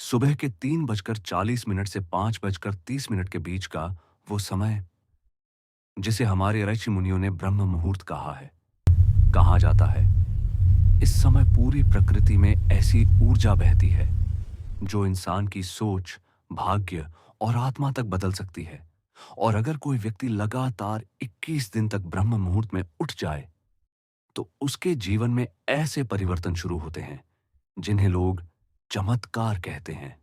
सुबह के 3:40 से 5:30 के बीच का वो समय जिसे हमारे ऋषि मुनियों ने ब्रह्म मुहूर्त कहा है, कहा जाता है। इस समय पूरी प्रकृति में ऐसी ऊर्जा बहती है जो इंसान की सोच, भाग्य और आत्मा तक बदल सकती है। और अगर कोई व्यक्ति लगातार 21 दिन तक ब्रह्म मुहूर्त में उठ जाए तो उसके जीवन में ऐसे परिवर्तन शुरू होते हैं जिन्हें लोग चमत्कार कहते हैं।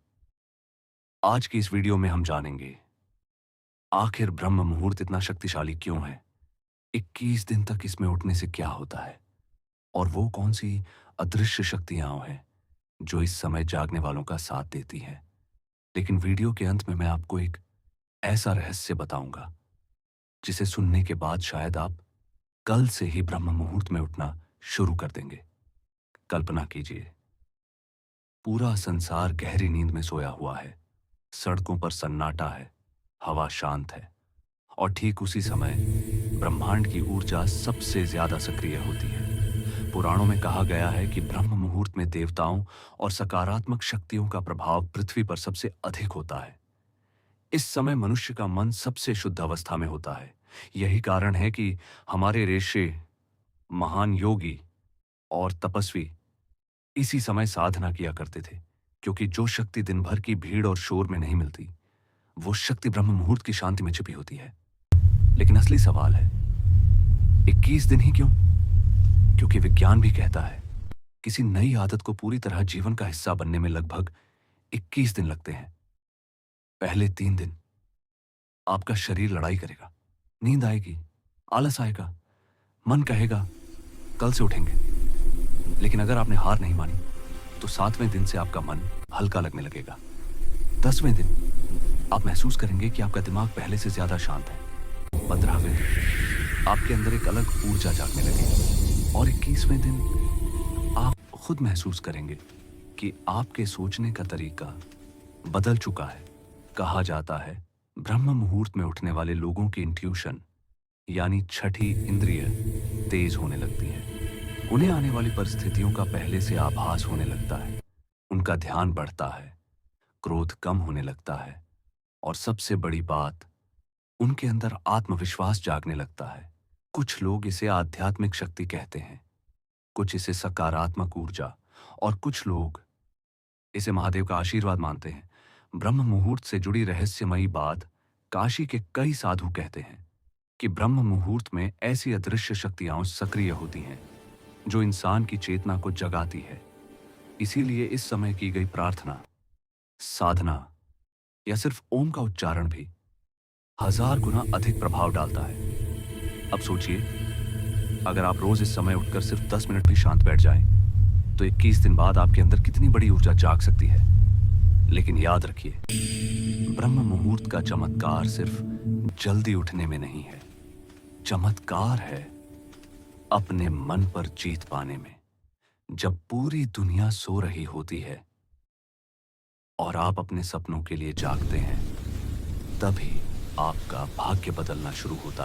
आज की इस वीडियो में हम जानेंगे आखिर ब्रह्म मुहूर्त इतना शक्तिशाली क्यों है, 21 दिन तक इसमें उठने से क्या होता है और वो कौन सी अदृश्य शक्तियां हैं जो इस समय जागने वालों का साथ देती हैं। लेकिन वीडियो के अंत में मैं आपको एक ऐसा रहस्य बताऊंगा जिसे सुनने के बाद शायद आप कल से ही ब्रह्म मुहूर्त में उठना शुरू कर देंगे। कल्पना कीजिए, पूरा संसार गहरी नींद में सोया हुआ है, सड़कों पर सन्नाटा है, हवा शांत है और ठीक उसी समय ब्रह्मांड की ऊर्जा सबसे ज्यादा सक्रिय होती है। पुराणों में कहा गया है कि ब्रह्म मुहूर्त में देवताओं और सकारात्मक शक्तियों का प्रभाव पृथ्वी पर सबसे अधिक होता है। इस समय मनुष्य का मन सबसे शुद्ध अवस्था में होता है। यही कारण है कि हमारे ऋषि, महान योगी और तपस्वी इसी समय साधना किया करते थे, क्योंकि जो शक्ति दिन भर की भीड़ और शोर में नहीं मिलती, वो शक्ति ब्रह्म मुहूर्त की शांति में छिपी होती है। लेकिन असली सवाल है, 21 दिन ही क्यों? क्योंकि विज्ञान भी कहता है किसी नई आदत को पूरी तरह जीवन का हिस्सा बनने में लगभग 21 दिन लगते हैं। पहले 3 दिन आपका शरीर लड़ाई करेगा, नींद आएगी, आलस आएगा, मन कहेगा कल से उठेंगे। लेकिन अगर आपने हार नहीं मानी तो 7वें दिन से आपका मन हल्का लगने लगेगा। 10वें दिन आप महसूस करेंगे कि आपका दिमाग पहले से ज्यादा शांत है। 15वें दिन आपके अंदर एक अलग ऊर्जा जागने लगेगी और 21वें दिन आप खुद महसूस करेंगे कि आपके सोचने का तरीका बदल चुका है। कहा जाता है ब्रह्म मुहूर्त में उठने वाले लोगों की इंट्यूशन यानी छठी इंद्रिय तेज होने लगती है। उन्हें आने वाली परिस्थितियों का पहले से आभास होने लगता है, उनका ध्यान बढ़ता है, क्रोध कम होने लगता है और सबसे बड़ी बात, उनके अंदर आत्मविश्वास जागने लगता है। कुछ लोग इसे आध्यात्मिक शक्ति कहते हैं, कुछ इसे सकारात्मक ऊर्जा और कुछ लोग इसे महादेव का आशीर्वाद मानते हैं। ब्रह्म मुहूर्त से जुड़ी रहस्यमयी बात काशी के कई साधु कहते हैं कि ब्रह्म मुहूर्त में ऐसी अदृश्य शक्तियां सक्रिय होती हैं जो इंसान की चेतना को जगाती है। इसीलिए इस समय की गई प्रार्थना, साधना या सिर्फ ओम का उच्चारण भी 1000 गुना अधिक प्रभाव डालता है। अब सोचिए, अगर आप रोज इस समय उठकर सिर्फ 10 मिनट भी शांत बैठ जाएं, तो 21 दिन बाद आपके अंदर कितनी बड़ी ऊर्जा जाग सकती है। लेकिन याद रखिए, ब्रह्म मुहूर्त का चमत्कार सिर्फ जल्दी उठने में नहीं है, चमत्कार है अपने मन पर जीत पाने में। जब पूरी दुनिया सो रही होती है और आप अपने सपनों के लिए जागते हैं, तभी आपका भाग्य बदलना शुरू होता है।